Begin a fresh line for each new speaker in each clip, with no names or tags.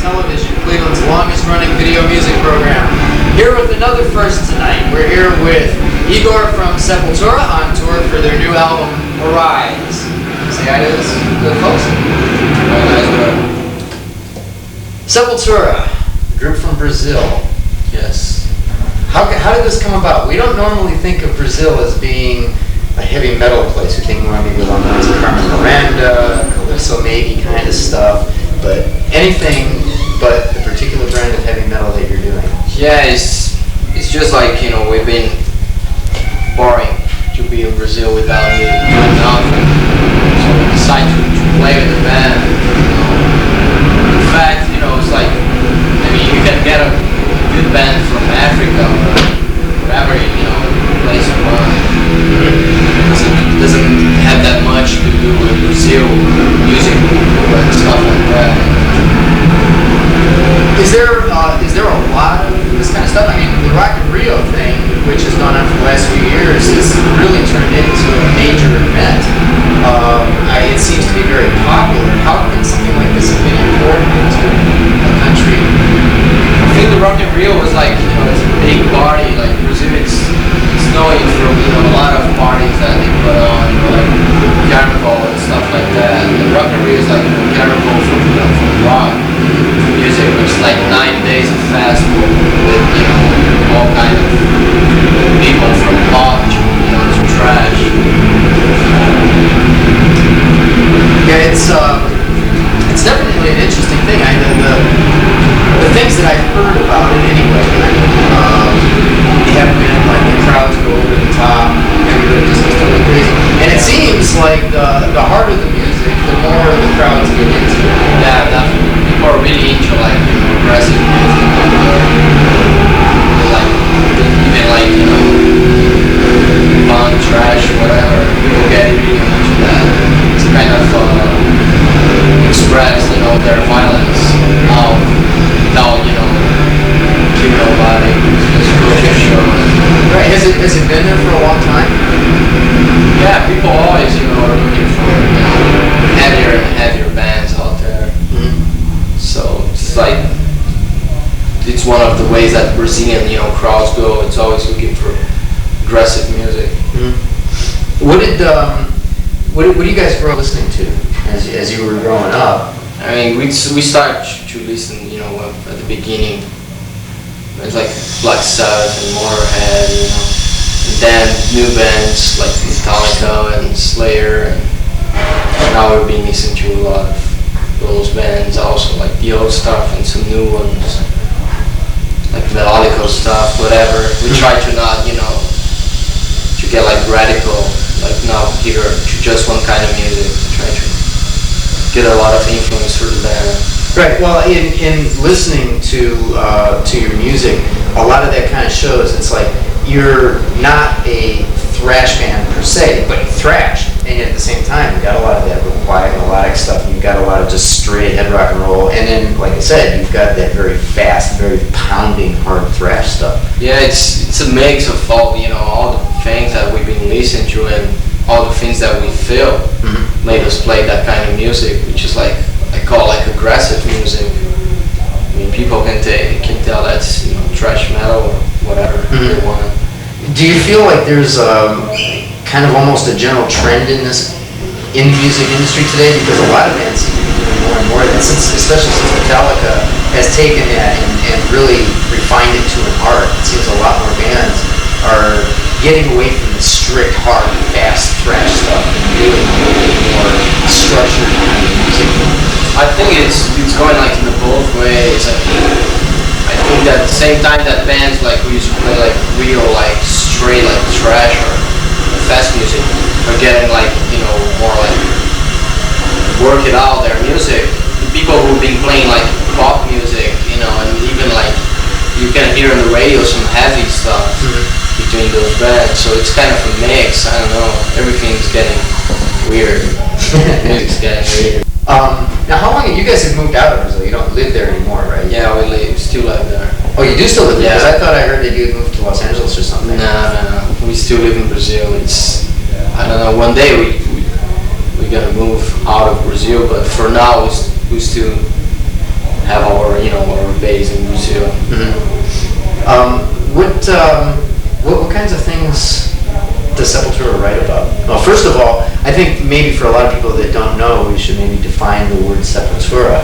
Television, Cleveland's longest running video music program. Here with another first tonight. We're here with Igor from Sepultura on tour for their new album, Arise. Say hi to the folks. Sepultura, a group from Brazil. Yes. How did this come about? We don't normally think of Brazil as being a heavy metal place. We think more maybe along the lines of Carmen Miranda, Calypso maybe kind of stuff. But anything but the particular brand of heavy metal that you're doing.
Yeah, it's just like, we've been boring to be in Brazil without doing nothing. So we decided to play with the band. In fact, it's like, you can get a good band from Africa or wherever, place you want. It doesn't have that much to do with Brazil music and stuff like that.
Is there a lot of this kind of stuff? I mean, the Rock in Rio thing, which has gone on for the last few years, has really turned into a major event. It seems to be very popular. How can something like this have been imported into a country?
I think the Rock in Rio was like, it's a big party. Like Brazil, it's known from a lot of parties that they put on, like carnival and stuff like that. The Rock in Rio is like carnival from rock music, which is like 9 days of festival with all kind of people from pop to trash.
Yeah, it's definitely an interesting thing. The things that I've heard about it anyway, they have been like the crowds go over the top, everybody just goes totally crazy. And it seems like the harder the music, the more the crowds get into it.
Yeah, definitely. People are really into aggressive music. Punk, trash, whatever. People get really into that. It's kind of express, their violence out, without, kill nobody. Just go to show.
Right. Has it been there for a long time?
Yeah, people always, are looking for heavier and heavier bands out there. Mm-hmm. So it's like it's one of the ways that Brazilian, crowds go. It's always looking for aggressive music.
Mm-hmm. What do you guys grow up listening to as you were growing up?
I mean, we started to listen, at the beginning. It was like Black Sabbath and Motorhead, and then new bands like Metallica and Slayer, and now we're being listening to a lot of those bands also, like the old stuff and some new ones, like melodical stuff, whatever. We try to not, to get like radical, like not here to just one kind of music. Try to get a lot of influence through the band.
Right. Well, in listening to your music, a lot of that kind of shows. It's like you're not a thrash band per se, but you thrash, and yet at the same time, you've got a lot of that quiet melodic stuff. You've got a lot of just straight ahead rock and roll, and then, like I said, you've got that very fast, very pounding hard thrash stuff.
Yeah, it's a mix of all all the things that we've been listening to and all the things that we feel made us play that kind of music, which is like I call like aggressive music. I mean, people can tell that's thrash metal or whatever they want.
Do you feel like there's kind of almost a general trend in the music industry today? Because a lot of bands seem to be doing more and more of that, especially since Metallica has taken that and really refined it to an art. It seems a lot more bands are getting away from the strict, hard, fast thrash stuff and doing more structured kind of music?
I think it's going like in the both ways. I think that at the same time that bands like who used to play like real like straight like thrash or fast music are getting like more like work it out their music. The people who've been playing like pop music, and even like you can hear on the radio some heavy stuff between those bands. So it's kind of a mix. I don't know. Everything's getting weird. Music's getting weird.
Now, how long you guys have moved out of Brazil? You don't live there anymore, right?
Yeah, we still live there.
Oh, you do still live there?
Yeah.
Because I thought I heard that you had moved to Los Angeles or something.
No. We still live in Brazil. I don't know. One day we're gonna move out of Brazil, but for now we still have our our base in Brazil.
What kinds of things does Sepultura write about? Well, first of all, I think maybe for a lot of people that don't know, we should maybe define the word Sepultura.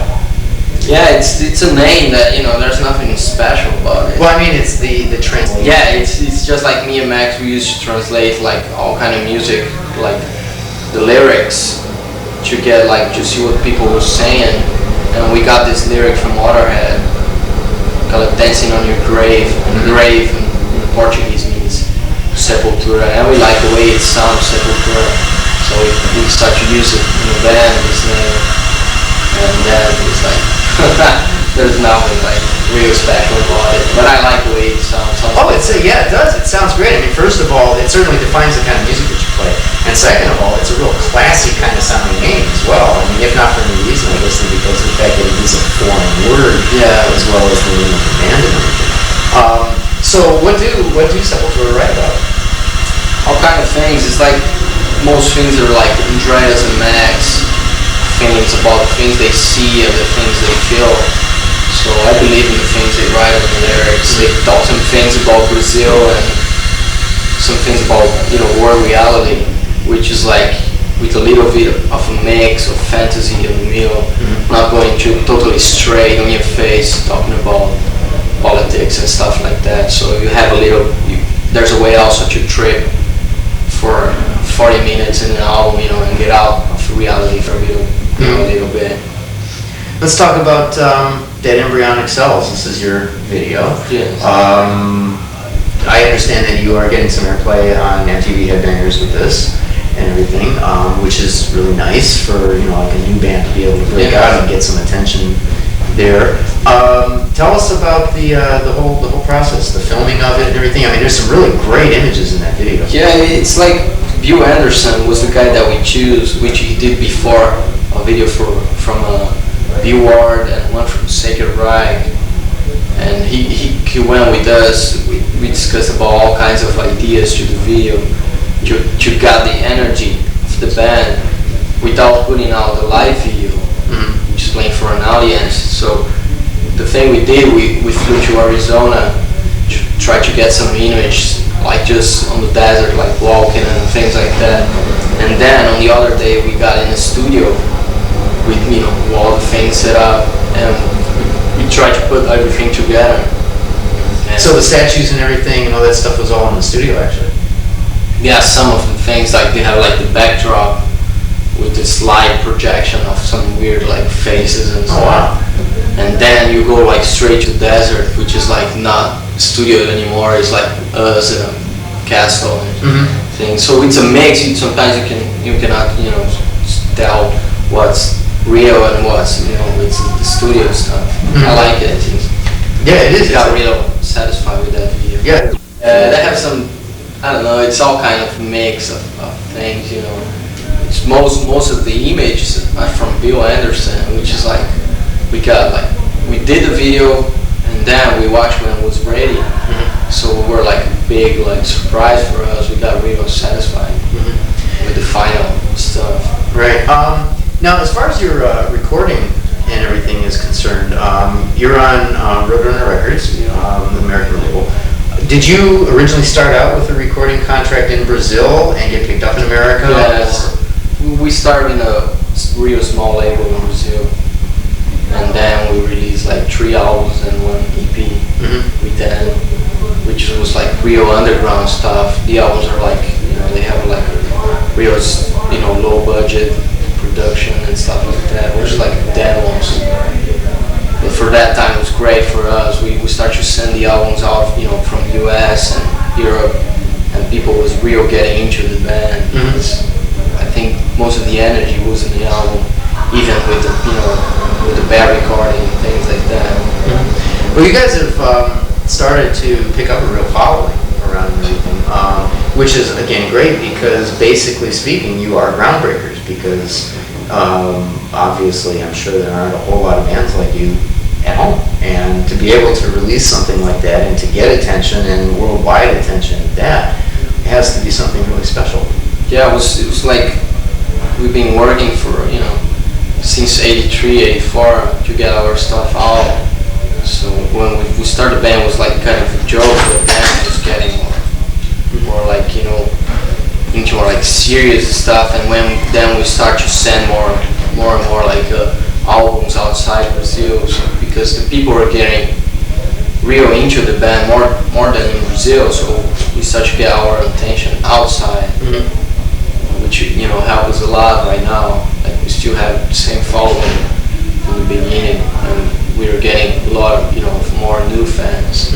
Yeah, it's a name that there's nothing special about it.
Well, I mean, it's the translation.
Yeah, it's just like me and Max. We used to translate like all kind of music, like the lyrics, to get like to see what people were saying. And we got this lyric from Motorhead, called "Dancing on Your Grave." And grave in Portuguese means Sepultura, and we like the way it sounds, Sepultura. So we start to use it in the band, this name, and then it's like there's nothing like real special about it. But I like the way it sounds.
Oh, yeah, it does. It sounds great. I mean, first of all, it certainly defines the kind of music that you play, and second of all, it's a real classy kind of sounding name as well. I mean, if not for any reason, I guess because of the fact that it is a foreign word, as well as the name of the band and everything. So what do Sepultura write about?
All kind of things. It's like most things are like Andreas and Max feelings about the things they see and the things they feel. So I believe in the things they write in the lyrics. They talk some things about Brazil and some things about world reality, which is like with a little bit of a mix of fantasy in the middle, not going totally straight on your face talking about politics and stuff like that. So you have there's a way also to trip for 40 minutes in an album, and get out of reality for a little bit.
Let's talk about Dead Embryonic Cells. This is your video.
Yes.
I understand that you are getting some airplay on MTV Headbangers with this and everything, which is really nice for like a new band to be able to break out and get some attention there. Tell us about the whole process, the filming of it and everything. I mean, there's some really great images in that video.
Yeah, it's like Bill Anderson was the guy that we choose, which he did before a video from Bill Ward and one from Sacred Reich, and he went with us. We discussed about all kinds of ideas to the video to get the energy of the band without putting out the live video, just playing for an audience. So the thing we did, we flew to Arizona to try to get some image, like just on the desert, like walking and things like that. And then on the other day we got in the studio with all the things set up, and we tried to put everything together. And
so the statues and everything and all that stuff was all in the studio, actually?
Yeah, some of the things, like they have like the backdrop with this light projection of some weird like faces and stuff.
Oh, wow.
And then you go like straight to the desert, which is like not a studio anymore. It's like us in a castle and things. So it's a mix. Sometimes you cannot tell what's real and what's it's the studio stuff. I like it.
Yeah, it is.
I got real satisfied with that video.
Yeah.
They have some, I don't know, it's all kind of mix of things, It's most of the images are from Bill Anderson, which is like, we did the video and then we watched when it was ready. So we were like a big surprise for us. We got real satisfied with the final stuff.
Right. Now, as far as your recording and everything is concerned, you're on Roadrunner Records, the American label. Did you originally start out with a recording contract in Brazil and get picked up in America?
Yes. We started in a real small label in Brazil, and then we released like 3 albums and 1 EP with them. which was like real underground stuff. The albums are like, they have like real, low budget production and stuff like that, which is like demos. But for that time it was great for us. We started to send the albums out, from US and Europe, and people was real getting into the band. I think most of the energy was in the album, even with the, with the bad recording and things like that.
Well, you guys have started to pick up a real following around everything, which is again great because basically speaking, you are groundbreakers. Because obviously, I'm sure there aren't a whole lot of bands like you at home, and to be able to release something like that and to get attention and worldwide attention at that, it has to be something really special.
Yeah, it was like we've been working for since '83, '84 to get our stuff out. So when we started the band, it was like kind of a joke, but then it was getting more like into more like serious stuff. And then we start to send more and more like albums outside Brazil, because the people were getting real into the band more than in Brazil. So we start to get our attention outside, which helps us a lot right now. Like we still have the same following from the beginning, and we were getting a lot of more new fans.